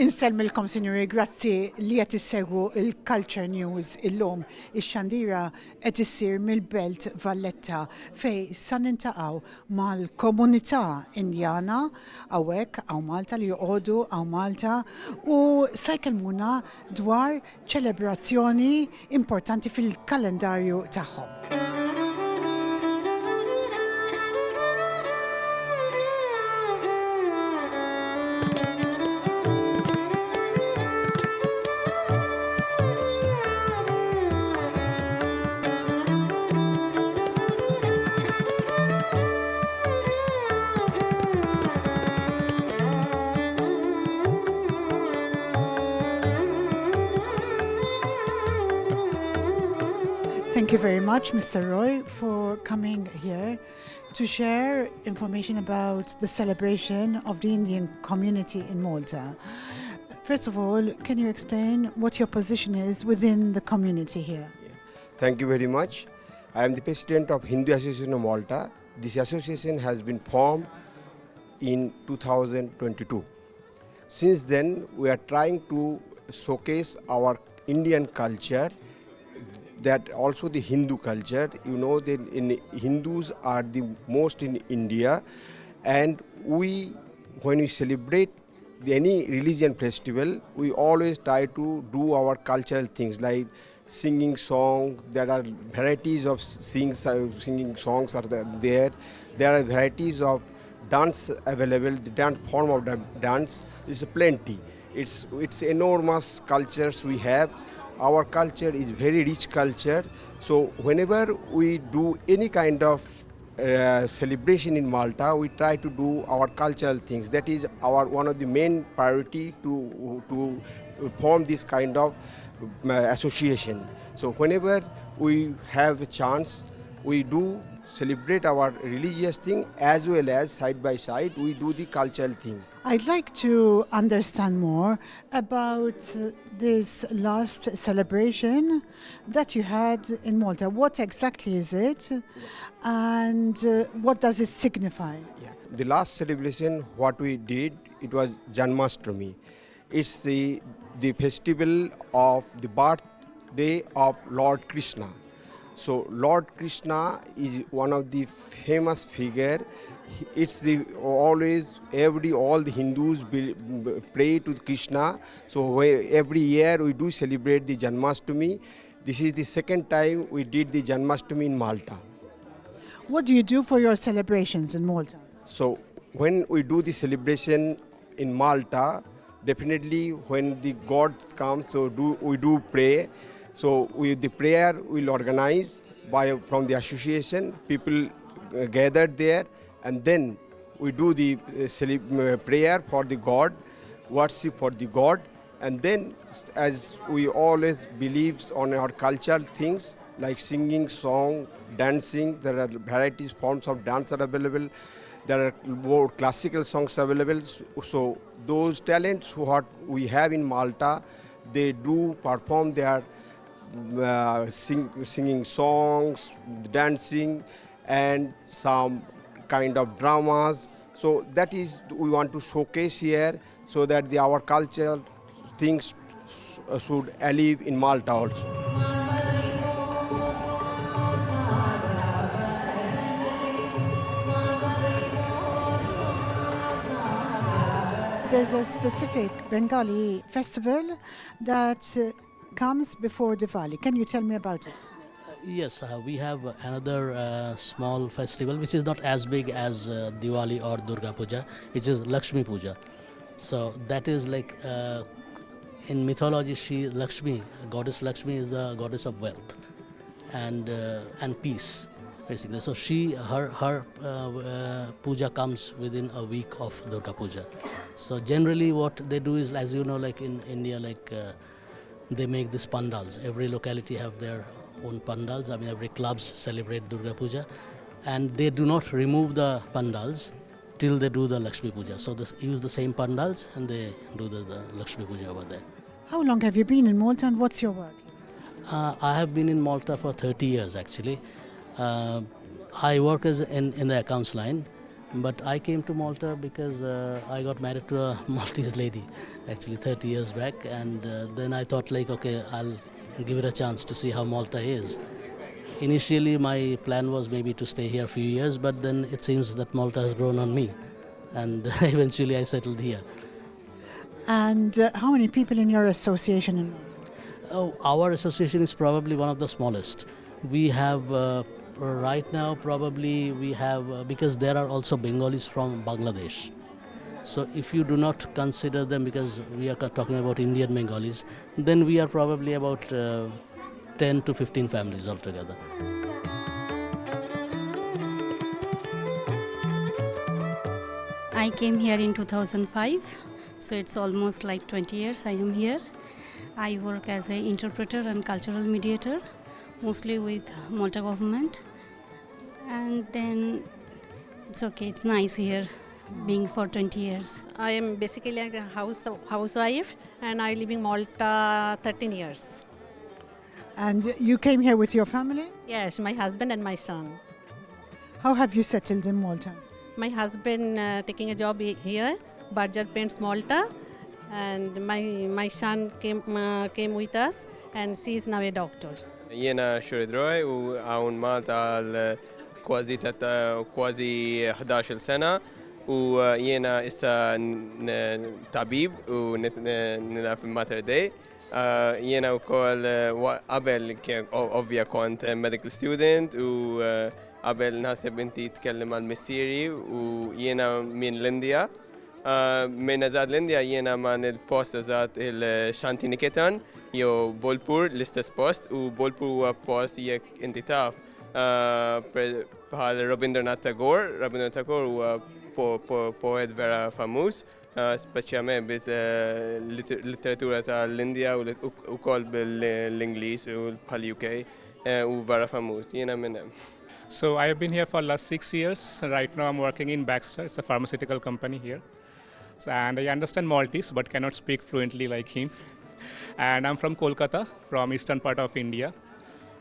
Inselmilkom, Sinjuri, grazzi li qed issegwu il-Culture News illum. Ix-xandira qed issir mill-Belt Valletta fej sa nintaqgħu mal-komunità Indjana hawnhekk hawn Malta li joqogħdu hawn Malta u se jkellmuna dwar ċelebrazzjoni importanti fil-kalendarju tagħhom. Thank you very much, Mr. Roy, for coming here to share information about the celebration of the Indian community in Malta. First of all, can you explain what your position is within the community here? Thank you very much. I am the president of Hindu Association of Malta. This association has been formed in 2022. Since then, we are trying to showcase our Indian culture, that also the Hindu culture. You know that Hindus are the most in India, and when we celebrate any religion festival, we always try to do our cultural things like singing songs. There are varieties of singing songs are there. There are varieties of dance available. The dance form of the dance is plenty. It's enormous cultures we have. Our culture is very rich culture. So whenever we do any kind of celebration in Malta, we try to do our cultural things. That is our one of the main priority to form this kind of association. So whenever we have a chance, we do celebrate our religious thing as well as side by side we do the cultural things. I'd like to understand more about this last celebration that you had in Malta. What exactly is it and what does it signify? The last celebration what we did, it was Janmashtami. It's the festival of the birthday of Lord Krishna. So Lord Krishna is one of the famous figure. It's all the Hindus pray to Krishna. So every year we do celebrate the Janmashtami. This is the second time we did the Janmashtami in Malta. What do you do for your celebrations in Malta? So when we do the celebration in Malta, definitely when the God comes, so we do pray. So the prayer will organize from the association. People gathered there, and then we do the prayer for the God, worship for the God, and then as we always believe on our cultural things like singing, song, dancing. There are varieties forms of dance are available. There are more classical songs available. So those talents what we have in Malta, they do perform their singing songs, dancing, and some kind of dramas. So that is we want to showcase here, so that our cultural things should live in Malta also. There's a specific Bengali festival that comes before Diwali. Can you tell me about it? Yes, we have another small festival which is not as big as Diwali or Durga Puja, which is Lakshmi Puja. So that is like in mythology, Lakshmi, goddess Lakshmi is the goddess of wealth and peace, basically. So her puja comes within a week of Durga Puja. So generally, what they do is, as you know, like in India, like they make these pandals. Every locality have their own pandals. I mean, every clubs celebrate Durga Puja, and they do not remove the pandals till they do the Lakshmi Puja. So they use the same pandals and they do the Lakshmi Puja over there. How long have you been in Malta and what's your work? I have been in Malta for 30 years actually. I work in the accounts line, But I came to Malta because I got married to a Maltese lady, actually 30 years back, and then I thought like, okay, I'll give it a chance to see how Malta is. Initially, my plan was maybe to stay here a few years, but then it seems that Malta has grown on me, and eventually I settled here. And how many people in your association in Malta? Oh, our association is probably one of the smallest. We have right now probably we have because there are also Bengalis from Bangladesh. So if you do not consider them, because we are talking about Indian Bengalis, then we are probably about 10 to 15 families altogether. I came here in 2005, so it's almost like 20 years I am here. I work as an interpreter and cultural mediator, mostly with Malta government. And then it's okay, it's nice here, being for 20 years. I am basically like a housewife and I live in Malta 13 years. And you came here with your family? Yes, my husband and my son. How have you settled in Malta? My husband taking a job here, Barger Paints Malta, and my son came with us and she is now a doctor. Jiena Xuridroj u hawn Malta għal kważi 11 sena u jiena issa tabib u nilaf Mater Dei. Jiena wkoll qabel ovvja kont medical student u qabel naħseb inti tkellem għal missieri u jiena minn l-Indja. Minn eżad l-Indja jiena man il-post eżad il-Shantiniketan jew Bolpur l-istess post u Bolpur huwa post jekk inti taf bħal Rabindranath Tagore. Rabindranath Tagore huwa poet vera famuż, speċjalment bit-literatura tal-Indja u wkoll bil-Ingliż u bħal-UK u vera famuż. Jiena minn hemm. So I have been here for last 6 years. Right now I'm working in Baxter. It's a pharmaceutical company here. And I understand Maltese but cannot speak fluently like him. And I'm from Kolkata, from eastern part of India.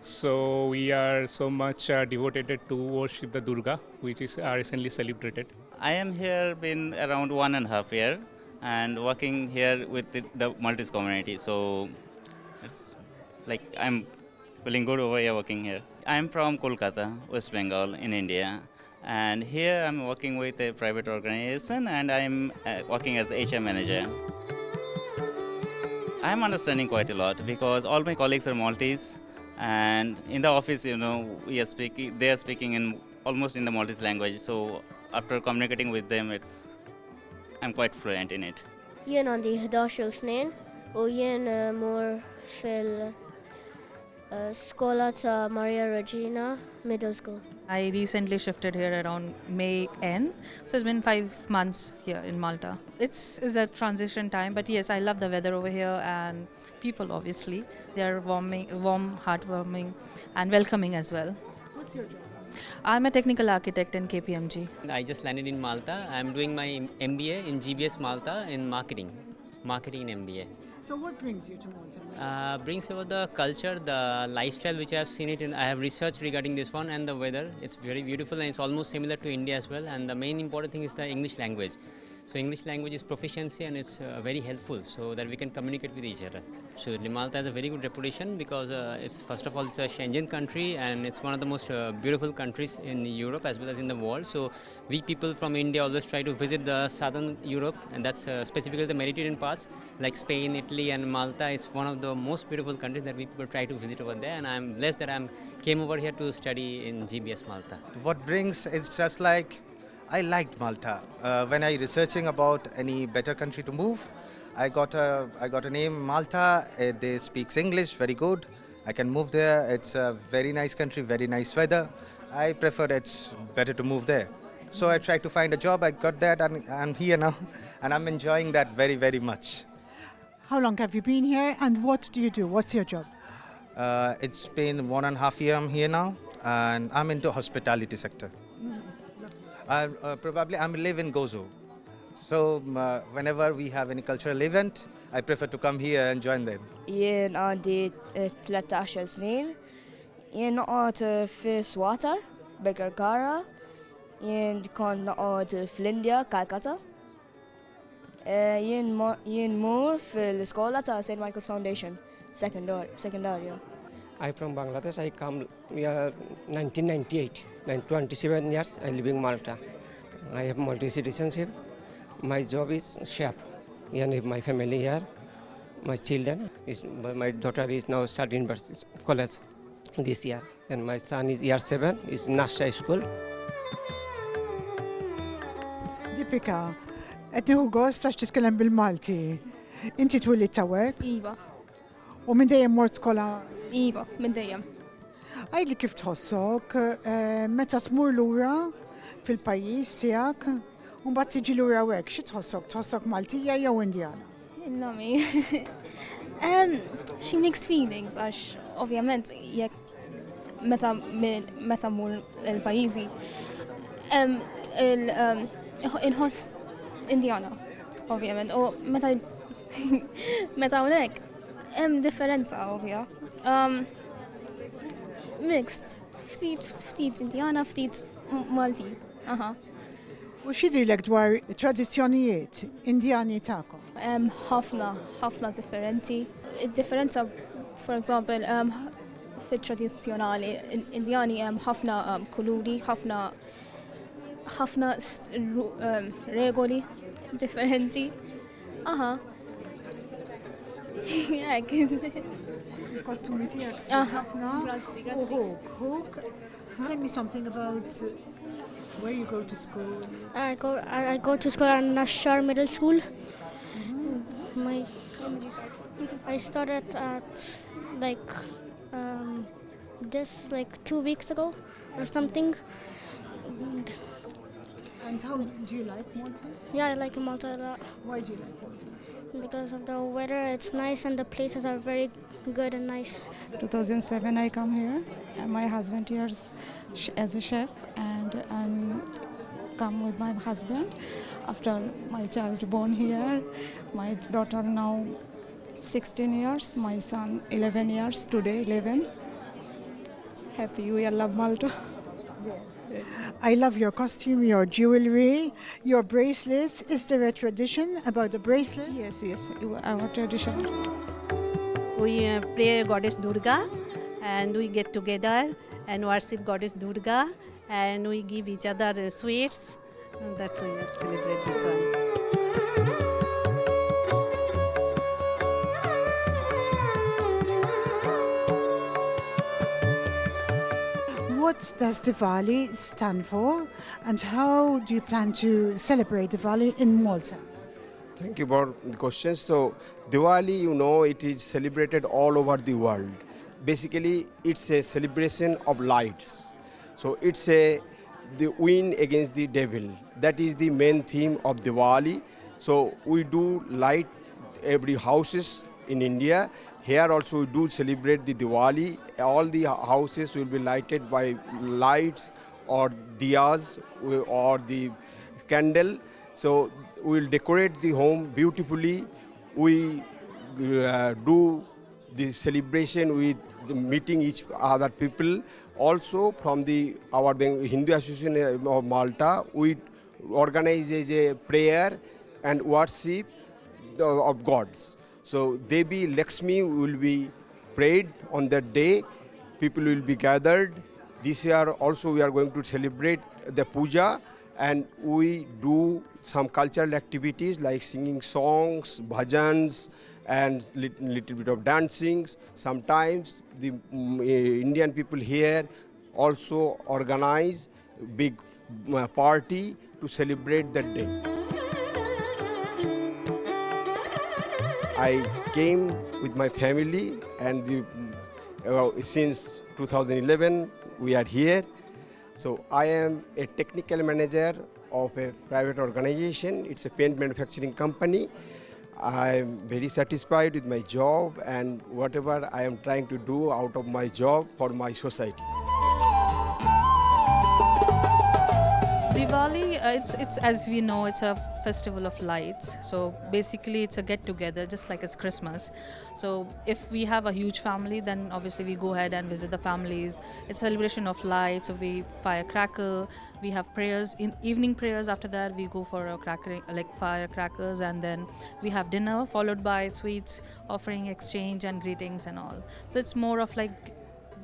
So we are so much devoted to worship the Durga, which is recently celebrated. I am here been around 1.5 years and working here with the Maltese community. So it's like I'm feeling good over here working here. I'm from Kolkata, West Bengal in India. And here I'm working with a private organization and I'm working as HR manager. I'm understanding quite a lot because all my colleagues are Maltese and in the office, you know, they are speaking in almost in the Maltese language. So after communicating with them, I'm quite fluent in it. Jien għandi 11 snin u jien mur skola ta' Maria Regina Middle School. I recently shifted here around May end, so it's been 5 months here in Malta. It's a transition time, but yes, I love the weather over here and people obviously. They are warm, heartwarming and welcoming as well. What's your job? I'm a technical architect in KPMG. I just landed in Malta. I'm doing my MBA in GBS Malta in marketing MBA. So what brings you to Malta? Brings over the culture, the lifestyle which I have seen it in. I have researched regarding this one and the weather. It's very beautiful and it's almost similar to India as well. And the main important thing is the English language. So English language is proficiency and it's very helpful so that we can communicate with each other. So Malta has a very good reputation because it's first of all it's a Schengen country and it's one of the most beautiful countries in Europe as well as in the world. So we people from India always try to visit the southern Europe and that's specifically the Mediterranean parts like Spain, Italy and Malta. It's one of the most beautiful countries that we people try to visit over there and I'm blessed that I came over here to study in GBS Malta. What brings it's just like I liked Malta. When I researching about any better country to move, I got a name Malta. They speaks English very good. I can move there. It's a very nice country, very nice weather. I prefer it's better to move there. So I tried to find a job. I got that and I'm here now and I'm enjoying that very, very much. How long have you been here and what do you do? What's your job? It's been 1.5 years I'm here now and I'm into hospitality sector. Probably I live in Gozo. So whenever we have any cultural event, I prefer to come here and join them. Jien għandi 13 snin. Jien noqgħod fi Swatar, Berger Kara. jien kon noqgħod fl-Indja, Calcutta. Jien mur fil-iskola ta' St. Michael's Foundation, secondarja. I'm from Bangladesh. I come here 1998. 27 years I live in Malta. I have multi-citizenship. My job is chef. And my family here, my children. My daughter is now studying college this year. And my son is year 7, is nursery school. Dipika, qed nieħu gost għax titkellem bil-Malti. Inti twilid tawek? Iva. U minn dejjem mort skola? Iva, minn dejjem. Għajli kif tħossok meta tmur lura fil-pajjiż tiegħek u mbagħad tiġi lura hekk, xi tħossok? Tħossok Maltija jew Indjana? Nami. She mixed feelings għax ovvjament jekk meta mur il-pajjiżi inħoss Indjana, ovvjament, u meta hawnhekk hemm differenza ovvja. Mixed, ftit Indjana, ftit Malti. U x'jidhirlek dwar tradizzjonijiet Indjani tagħkom? Hemm ħafna differenti. Id-differenza, for example, fit-tradizzjonali Indjani hemm ħafna kuluri, ħafna regoli differenti. Il-kostumi tiegħek ħafna. Hook. Tell me something about where you go to school. I go to school at Nashar Middle School. When did you start? I started at just 2 weeks ago or something. And how do you like Malta? Yeah, I like Malta a lot. Why do you like Malta? Because of the weather, it's nice and the places are very good and nice. 2007 I come here and my husband here as a chef and come with my husband after my child born here. My daughter now 16 years, my son 11 years, today 11. Happy, we love Malta. Yes. I love your costume, your jewelry, your bracelets. Is there a tradition about the bracelets? Yes, our tradition. We pray Goddess Durga and we get together and worship Goddess Durga and we give each other sweets. And that's why we celebrate this one. What does Diwali stand for and how do you plan to celebrate Diwali in Malta? Thank you for the question. So Diwali, it is celebrated all over the world. Basically, it's a celebration of lights. So it's the win against the devil. That is the main theme of Diwali. So we do light every houses in India. Here also we do celebrate the Diwali. All the houses will be lighted by lights or diyas or the candle. So we will decorate the home beautifully. We do the celebration with meeting each other people. Also from our Hindu Association of Malta, we organize a prayer and worship of gods. So Devi Lakshmi will be prayed on that day. People will be gathered. This year also we are going to celebrate the puja and we do some cultural activities like singing songs, bhajans and little bit of dancing. Sometimes the Indian people here also organize big party to celebrate that day. I came with my family and since 2011 we are here. So I am a technical manager of a private organization. It's a paint manufacturing company. I am very satisfied with my job and whatever I am trying to do out of my job for my society. Diwali, it's as we know, it's a festival of lights. So basically, it's a get together, just like it's Christmas. So if we have a huge family, then obviously we go ahead and visit the families. It's a celebration of lights. So we firecracker. We have prayers in evening prayers. After that, we go for a firecrackers, and then we have dinner followed by sweets, offering exchange and greetings and all. So it's more of like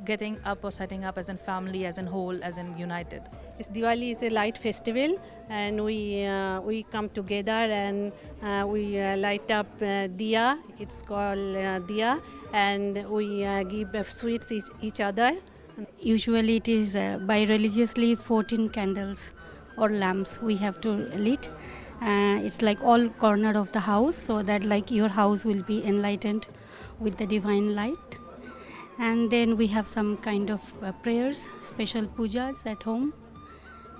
getting up or setting up as a family, as in whole, as in united. Diwali is a light festival, and we come together and we light up diya. It's called diya, and we give sweets each other. Usually it is by religiously 14 candles or lamps we have to lit. It's like all corner of the house, so that like your house will be enlightened with the divine light. And then we have some kind of prayers, special pujas at home,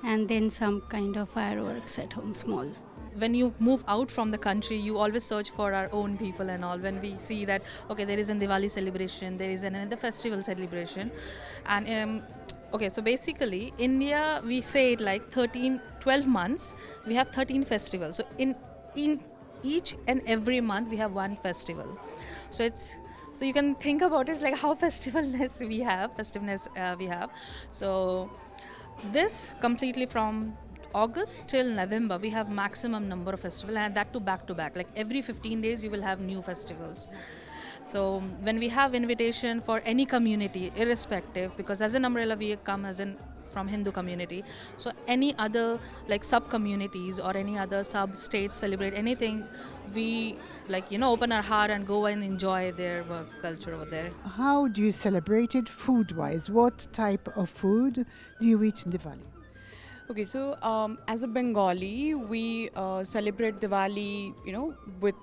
and then some kind of fireworks at home, small. When you move out from the country, you always search for our own people and all. When we see that, okay, there is a Diwali celebration, there is another festival celebration. And okay, so basically, India, we say it like 12 months, we have 13 festivals. So in each and every month, we have one festival. So you can think about it, it's like how festiveness we have. So this completely from August till November, we have maximum number of festivals, and that to back. Like every 15 days, you will have new festivals. So when we have invitation for any community, irrespective, because as an umbrella, we come as in from Hindu community. So any other like sub communities or any other sub states celebrate anything, we open our heart and go and enjoy their culture over there. How do you celebrate it food-wise? What type of food do you eat in Diwali? Okay, so as a Bengali, we celebrate Diwali, with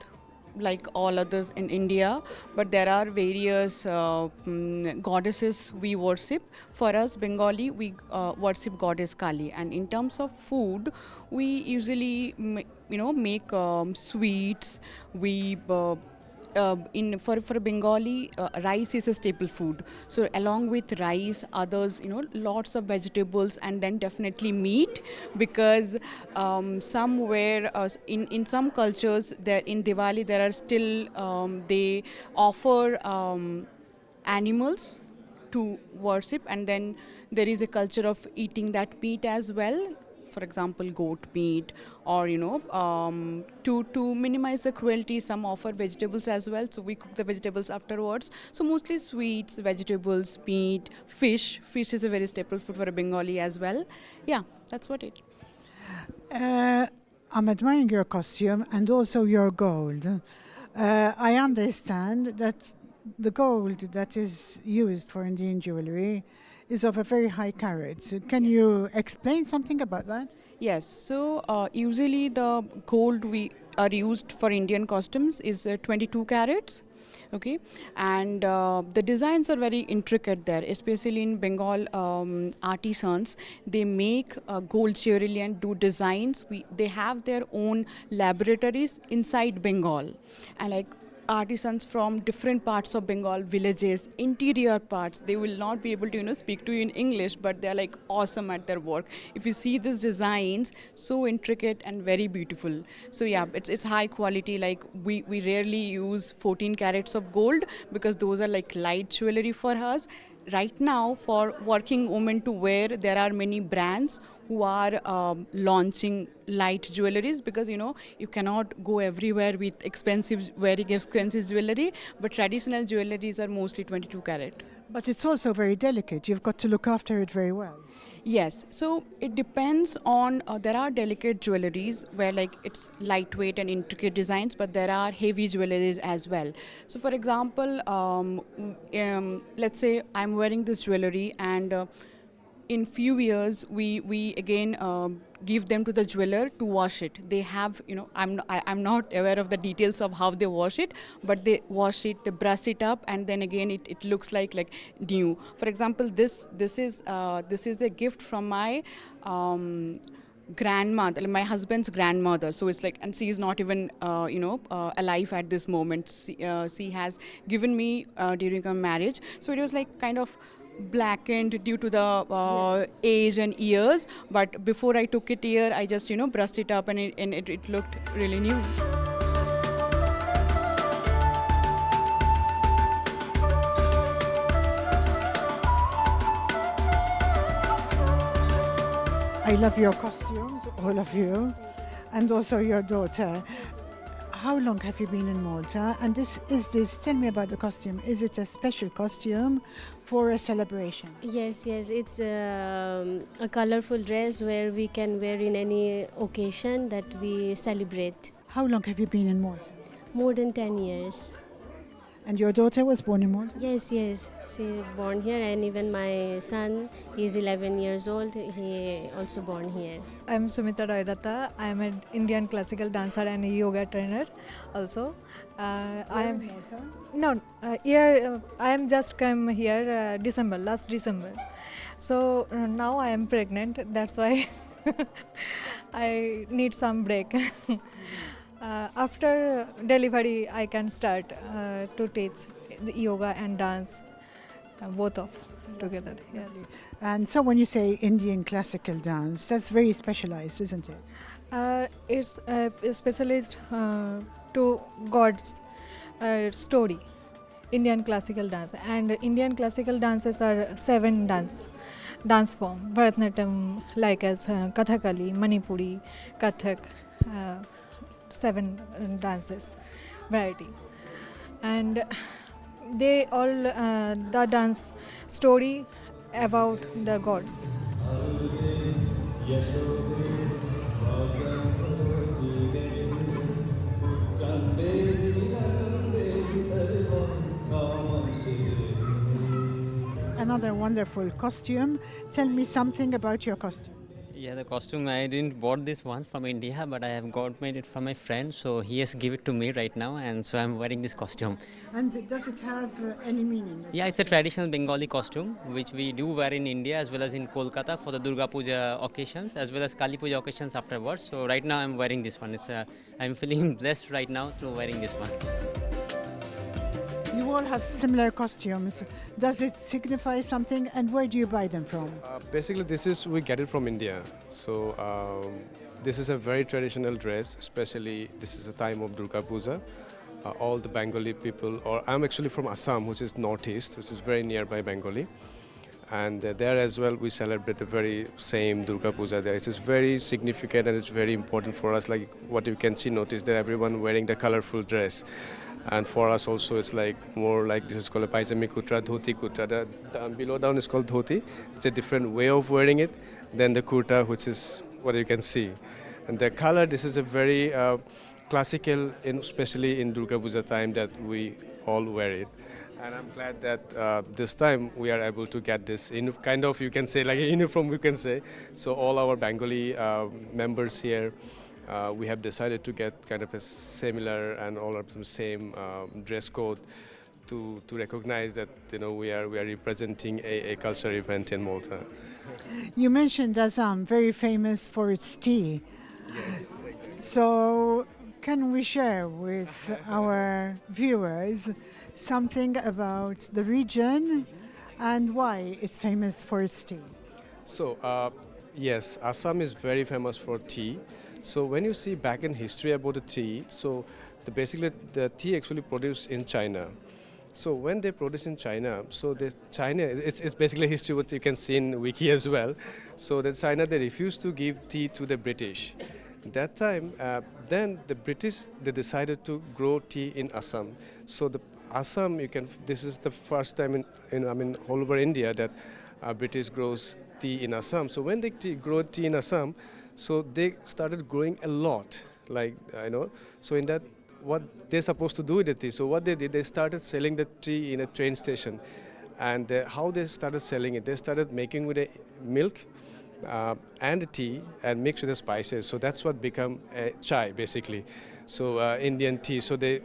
like all others in India, but there are various goddesses we worship. For us, Bengali, we worship goddess Kali, and in terms of food, we usually make sweets. We for Bengali, rice is a staple food. So along with rice, others, lots of vegetables, and then definitely meat, because somewhere in some cultures, there in Diwali there are still they offer animals to worship, and then there is a culture of eating that meat as well. For example, goat meat, or to minimize the cruelty, some offer vegetables as well. So we cook the vegetables afterwards. So mostly sweets, vegetables, meat, fish. Fish is a very staple food for a Bengali as well. Yeah, that's what it. I'm admiring your costume and also your gold. I understand that the gold that is used for Indian jewelry is of a very high carat. Can you explain something about that? Yes, so usually the gold we are used for Indian costumes is 22 carats. Okay, and the designs are very intricate there, especially in Bengal. Artisans, they make gold jewelry and do designs. They have their own laboratories inside Bengal, and like artisans from different parts of Bengal, villages, interior parts, they will not be able to speak to you in English, but they're like awesome at their work. If you see these designs, so intricate and very beautiful. So yeah, it's high quality. Like we rarely use 14 carats of gold, because those are like light jewelry for us. Right now, for working women to wear, there are many brands who are launching light jewelries, because you cannot go everywhere with very expensive jewelry, but traditional jewelries are mostly 22 carat. But it's also very delicate. You've got to look after it very well. Yes, so it depends on, there are delicate jewelries where like it's lightweight and intricate designs, but there are heavy jewelries as well. So for example, let's say I'm wearing this jewelry, and in few years we again give them to the jeweler to wash it. They have, I'm not aware of the details of how they wash it, but they wash it, they brush it up, and then again it looks like new. For example, this is a gift from my grandmother, my husband's grandmother. So it's like, and she is not even alive at this moment. She has given me during our marriage. So it was like kind of blackened due to the age and years. But before I took it here, I just brushed it up, and it looked really new. I love your costumes, all of you, and also your daughter. How long have you been in Malta? And tell me about the costume. Is it a special costume for a celebration? Yes, it's a colorful dress where we can wear in any occasion that we celebrate. How long have you been in Malta? More than 10 years. And your daughter was born in Malta? Yes, she born here, and even my son, he's 11 years old, he also born here. I'm Sumita Roydatta. I am an Indian classical dancer and a yoga trainer also. I am I am just come here last December. So now I am pregnant. That's why I need some break. After delivery, I can start to teach yoga and dance, both of together. Yes. And so when you say Indian classical dance, that's very specialized, isn't it? It's specialized to God's story, Indian classical dance. And Indian classical dances are 7 dance form. Bharatanatyam, like as Kathakali, Manipuri, Kathak, 7 dances variety, and they all the dance story about the gods. Another wonderful costume. Tell me something about your costume. Yeah, the costume, I didn't bought this one from India, but I have made it from my friend, so he has given it to me right now, and so I'm wearing this costume. And does it have any meaning? Yeah, it's a traditional Bengali costume, which we do wear in India as well as in Kolkata for the Durga Puja occasions, as well as Kali Puja occasions afterwards. So right now I'm wearing this one. I'm feeling blessed right now to wearing this one. You all have similar costumes. Does it signify something, and where do you buy them from? Basically, we get it from India. So this is a very traditional dress, especially this is the time of Durga Puja. All the Bengali people, or I'm actually from Assam, which is northeast, which is very nearby Bengali. And there as well, we celebrate the very same Durga Puja there. It is very significant and it's very important for us. Like what you can notice that everyone wearing the colorful dress. And for us also, it's like more like this is called a paijami kutra, dhoti kutra. The below down is called dhoti. It's a different way of wearing it than the kurta, which is what you can see. And the color, this is a very classical, especially in Durga Puja time, that we all wear it. And I'm glad that this time we are able to get this in kind of, you can say, like a uniform, you can say. So all our Bengali members here, we have decided to get kind of a similar and all of the same dress code to recognize that we are representing a cultural event in Malta. You mentioned Assam, very famous for its tea. Yes. So can we share with our viewers something about the region and why it's famous for its tea? So yes, Assam is very famous for tea. So when you see back in history about the tea, so basically the tea actually produced in China. So when they produce in China, so China, it's basically history what you can see in Wiki as well. So that China, they refused to give tea to the British. That time, then the British, they decided to grow tea in Assam. So the Assam, this is the first time in all over India that British grows tea in Assam. So when they grow tea in Assam, so they started growing a lot, so in that, what they're supposed to do with the tea. So what they did, they started selling the tea in a train station. And how they started selling it, they started making with milk and tea and mixed with the spices. So that's what become chai, basically. So Indian tea, so they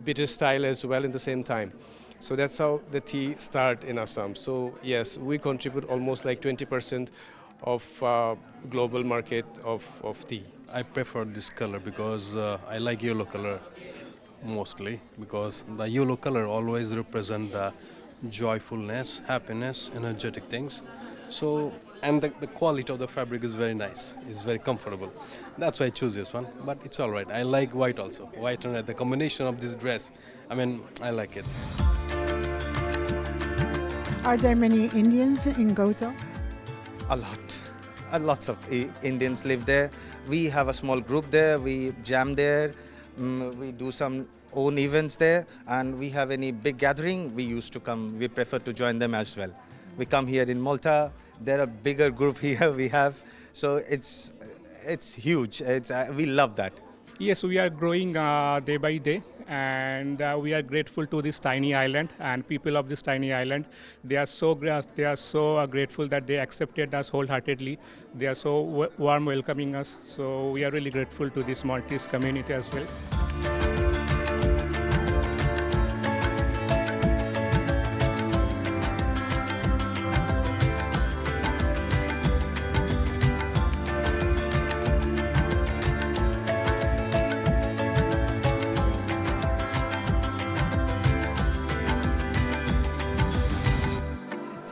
British style as well in the same time. So that's how the tea start in Assam. So yes, we contribute almost like 20% of global market of tea. I prefer this color because I like yellow color mostly, because the yellow color always represent the joyfulness, happiness, energetic things. So, and the quality of the fabric is very nice. It's very comfortable. That's why I choose this one. But it's all right. I like white also. White and red. The combination of this dress, I mean, I like it. Are there many Indians in Gozo? A lot. Lots of Indians live there. We have a small group there. We jam there. We do some own events there. And we have any big gathering, we used to come. We prefer to join them as well. We come here in Malta. They're a bigger group here we have. So it's huge. We love that. Yes, we are growing day by day, and we are grateful to this tiny island and people of this tiny island. They are so grateful that they accepted us wholeheartedly. They are so warm welcoming us. So we are really grateful to this Maltese community as well.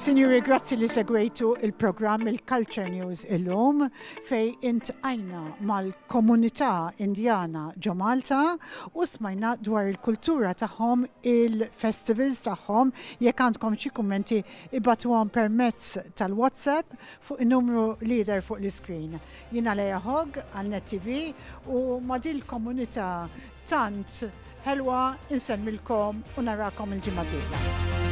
Sinjuri, grazzi li segwejtu il-programm il-Culture News illum fej intqajna mal-komunità Indjana ġo Malta u smajna dwar il-kultura tagħhom, il-festivals tagħhom. Jekk għandkom xi kummenti ibatuhom permezz tal-WhatsApp fuq in-numru lider fuq l-iskrin. Jiena Leja Hogg għal-Net TV u ma' din il-komunità tant ħelwa insemmilkom u narakom il-ġimgħa d-dieħla.